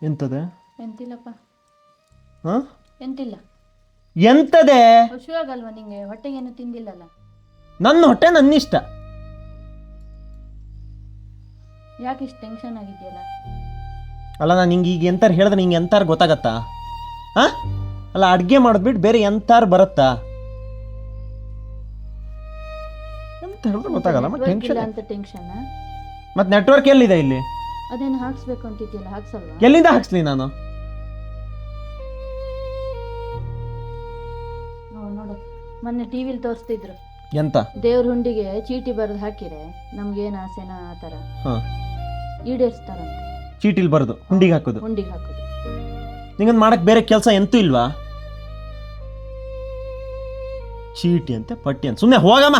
ಎಂತದೆ? ಎಂತಿಲ್ಲಪ್ಪ. ಹಾಂ, ಎಂತಿಲ್ಲ. ಎಂತದೆ? ಹಸುವಾಗಲ್ವಾ ನಿಂಗೆ? ಹೊಟ್ಟೆಗೇನು ತಿಂದಿಲ್ಲಲ್ಲ? ನನ್ನ ಹೊಟ್ಟೆ ನನ್ನಿಷ್ಟ. ಯಾಕೆ ಇಷ್ಟು ಟೆನ್ಷನ್ ಆಗಿದೆಯಲ್ಲ? ಅಲ್ಲ, ನಾನು ಹಿಂಗೆ ಈಗ ಎಂತಾರು ಹೇಳಿದ್ರೆ ನಿಂಗೆ ಎಂತಾರು ಗೊತ್ತಾಗತ್ತಾ? ಹಾಂ, ಅಲ್ಲ, ಅಡುಗೆ ಮಾಡಿದ್ಬಿಟ್ಟು ಬೇರೆ ಎಂತಾರು ಬರುತ್ತಾ ಎಂತ ಹೇಳಿದ್ರೆ ಗೊತ್ತಾಗಲ್ಲ. ಮತ್ತೆ ಟೆನ್ಷನ್ ಅಂತ ಟೆನ್ಷನ್. ಮತ್ತೆ ನೆಟ್ವರ್ಕ್ ಎಲ್ಲಿದೆ ಇಲ್ಲಿ? ಅದೇನು ಹಾಕ್ಸ್ಬೇಕು ಅಂತಿದ್ಯಲ್ಲ, ಹಾಕ್ಸಲ್ವಾ? ಎಲ್ಲಿಂದ ಹಾಕ್ಸ್ಲಿ ನಾನು? ನೋಡು, ಮೊನ್ನೆ ಟಿವಿಲಿ ತೋರಿಸ್ತಿದ್ರು. ಎಂತ? ದೇವ್ರ ಹುಂಡಿಗೆ ಚೀಟಿ ಬರೆದು ಹಾಕಿರೆ ನಮ್ಗೇನು ಆಸೆನ ಆ ಥರ ಹಾಂ, ಈಡೇರಿಸ್ತಾರಂತೆ. ಚೀಟಿಲಿ ಬರೆದು ಹುಂಡಿಗೆ ಹಾಕೋದು? ಹುಂಡಿಗೆ ಹಾಕೋದು. ನಿಂಗಂದು ಮಾಡಕ್ಕೆ ಬೇರೆ ಕೆಲಸ ಎಂತೂ ಇಲ್ವಾ? ಚೀಟಿ ಅಂತೆ ಪಟ್ಟಿ ಅಂತ ಸುಮ್ಮನೆ ಹೋಗಮ್ಮ.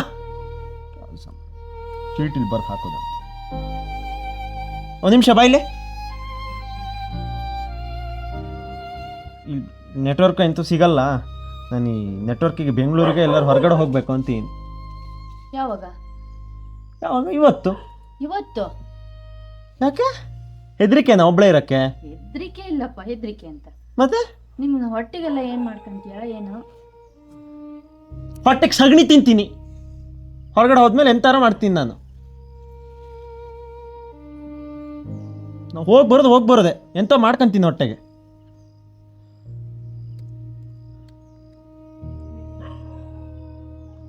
ಚೀಟಿಲಿ ಬರೆದು ಹಾಕೋದು. ಒಂದು ನಿಮಿಷ ಬಾಯಿಲೆ. ನೆಟ್ವರ್ಕ್ ಅಂತೂ ಸಿಗಲ್ಲ. ನಾನು ಈ ನೆಟ್ವರ್ಕಿಗೆ ಬೆಂಗಳೂರಿಗೆ ಎಲ್ಲರೂ ಹೊರಗಡೆ ಹೋಗಬೇಕು ಅಂತೀನಿ. ಯಾವಾಗ? ಯಾವಾಗ? ಇವತ್ತು. ಇವತ್ತು? ಯಾಕೆ ಹೆದರಿಕೆನಾ ಒಬ್ಳೆ ಇರಕ್ಕೆ? ಹೆದರಿಕೆ ಇಲ್ಲಪ್ಪ, ಹೆದರಿಕೆ ಅಂತ. ಮತ್ತೆ ನಿಮ್ಮ ಹೊಟ್ಟೆಗೆಲ್ಲ ಏನು ಮಾಡ್ಕೊಂತೀಯ ಏನು? ಹೊಟ್ಟೆಗೆ ಸಗಣಿ ತಿಂತೀನಿ. ಹೊರಗಡೆ ಹೋದ್ಮೇಲೆ ಎಂತಾರ ಮಾಡ್ತೀನಿ ನಾನು. ಹೋಗಿ ಬರೋದೆ ಎಂತ ಮಾಡ್ಕೊಂತೀನಿ ಹೊಟ್ಟೆಗೆ.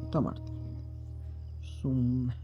ಎಂತ ಮಾಡ್ತೀನಿ ಸುಮ್ಮನೆ.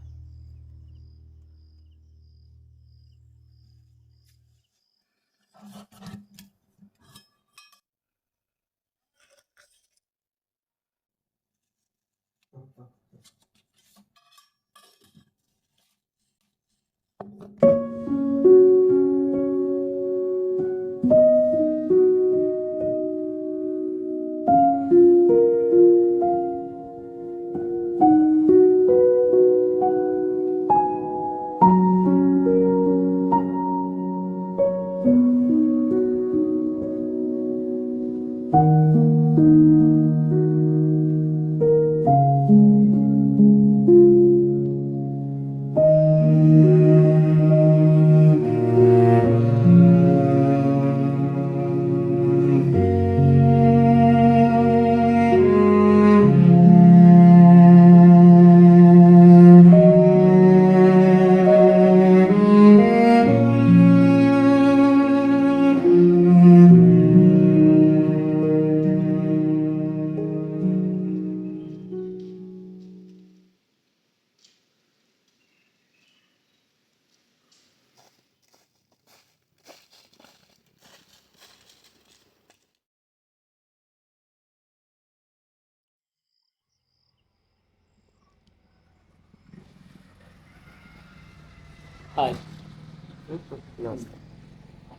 ಹಾಯ್.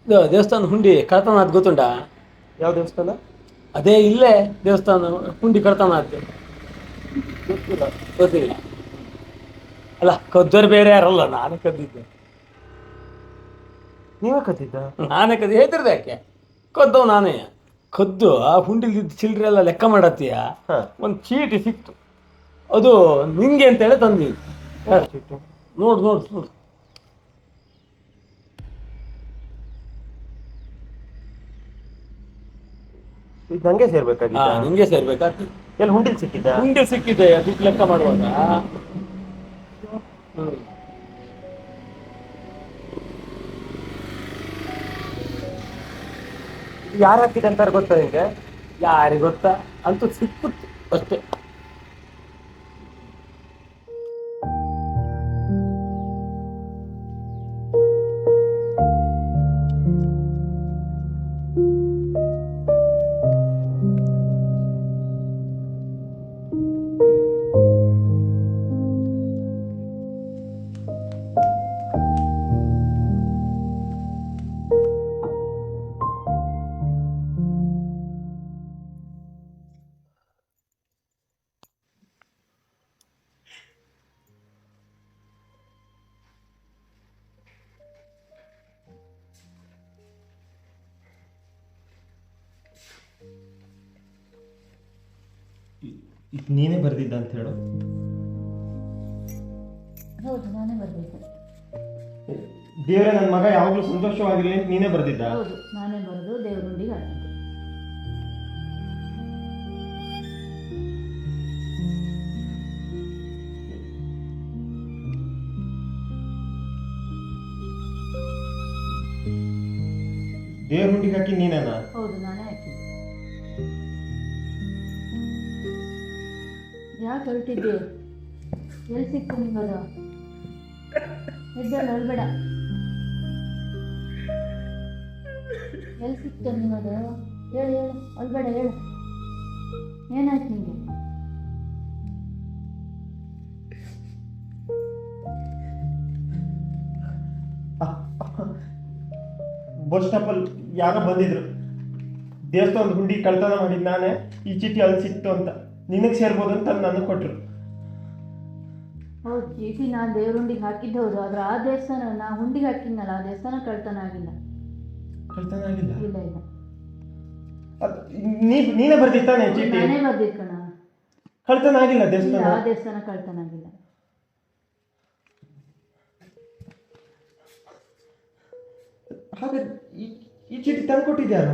ಇದು ದೇವಸ್ಥಾನ ಹುಂಡಿ ಕಳ್ತನ ಅದು ಗೊತ್ತುಂಟಾ? ಯಾವ ದೇವಸ್ಥಾನ? ಅದೇ ಇಲ್ಲೇ ದೇವಸ್ಥಾನ ಹುಂಡಿ ಕಳ್ತನ ಆಯ್ತು. ಗೊತ್ತಿಲ್ಲ. ಅಲ್ಲ, ಕದ್ದೋರು ಬೇರೆ ಯಾರಲ್ಲ, ನಾನೇ ಕದ್ದಿದ್ದೆ. ನೀವೇ ಕತ್ತಿದ್ದ? ನಾನೇ ಕದ್ದು ಹೇಳ್ತಿರ್ದೆ ಯಾಕೆ? ಕದ್ದವ್ ನಾನೇ. ಕದ್ದು ಆ ಹುಂಡಿಲಿದ್ದ ಚಿಲ್ಲರೆ ಎಲ್ಲ ಲೆಕ್ಕ ಮಾಡತ್ತೀಯ. ಒಂದು ಚೀಟಿ ಸಿಕ್ತು, ಅದು ನಿಂಗೆ ಅಂತೇಳಿ ತಂದಿ. ನೋಡು ನೋಡು ನೋಡು. ಇದು ನಂಗೆ ಸೇರ್ಬೇಕಾಗಿತ್ತ? ನಿಂಗೆ ಸೇರ್ಬೇಕಾಗ್ತದೆ. ಎಲ್ಲಿ ಹುಂಡಿಲ್ ಸಿಕ್ಕಿದ್ದ? ಹುಂಡಿ ಸಿಕ್ಕಿದೆ, ದುಡ್ಡು ಲೆಕ್ಕ ಮಾಡುವಾಗ. ಯಾರು ಹಾಕಿದೆ ಅಂತಾರೆ ಗೊತ್ತಾ ನಿಂಗೆ? ಯಾರಿಗೆ ಗೊತ್ತಾ, ಅಂತೂ ಸಿಕ್ಕಿತ್ತು ಅಷ್ಟೇ. ಇದು ನೀನೇ ಬರೆದಿದ್ದ ಅಂತ ಹೇಳು. ಹೌದು, ನಾನೇ ಬರಬೇಕು. ದೇವರೇ ನನ್ನ ಮಗ ಯಾವಾಗಲೂ ಸಂತೋಷವಾಗಿರಲಿ ಅಂತ ನೀನೇ ಬರ್ದಿದ್ದ? ಹೌದು, ನಾನೇ ಬರೆದು ದೇವರುಂಡಿಗೆ ಹಾಕಿದ್ದೆ. ದೇವ್ರ ಹುಂಡಿಗೆ ಹಾಕಿ ನೀನೇನಾ? ಹೌದು, ನಾನೇ ಹಾಕಿದ್ದೆ. ಯಾಕೆ ಹೊರಟಿದ್ದೆ? ಎಲ್ಲಿ ಸಿಕ್ತು ನಿಮ್ಮದು? ಎದ್ದೇಳು, ಅಳ್ಬೇಡ. ಎಲ್ಲಿ ಸಿಕ್ತು ನಿಮ್ಮದು? ಹೇಳು ಹೇಳು, ಅಳ್ಬೇಡ, ಹೇಳು. ಏನಾಯ್ತು ನಿಮಗೆ? ಬಸ್ ಸ್ಟಾಪಲ್ಲಿ ಯಾರೋ ಬಂದಿದ್ರು, ದೇವಸ್ಥಾನದ ಹುಂಡಿ ಕಳ್ತನ ಮಾಡಿದ್ ನಾನೇ, ಈ ಚೀಟಿ ಅಲ್ಲಿ ಸಿಕ್ತು ಅಂತ ನಿನಗೆ ಸೇರ್ಬೋದು ಅಂತ ನನಗೆ ಕೊಟ್ರು. ಹೌದು, ಚೀಟಿ ನಾನು ದೇವರುಂಡಿಗೆ ಹಾಕಿದ್ದು ಹೌದು, ಆದ್ರೆ ಆ ದೇವಸ್ಥಾನ ನಾ ಹುಂಡಿಗೆ ಹಾಕಿದ್ನಲ್ಲ, ಆ ದೇವಸ್ಥಾನ ಕಳ್ತನ ಆಗಿಲ್ಲ. ಕಳ್ತನ ಆಗಿಲ್ಲ? ಇಲ್ಲ ಇಲ್ಲ, ನೀನೇ ಬರ್ದಿತ್ತಾನೆ ಚೀಟಿ? ನಾನೇ ಬರ್ದಿದ್ ಕಣ. ಕಳ್ತನ ಆಗಿಲ್ಲ ಇಲ್ಲ, ದೇವಸ್ಥಾನ? ಆ ದೇವಸ್ಥಾನ ಕಳ್ತನ ಆಗಿಲ್ಲ. ಹಾಗಾದ್ರೆ ಈ ಚೀಟಿ ತಂದು ಕೊಟ್ಟಿದ್ಯಾರು?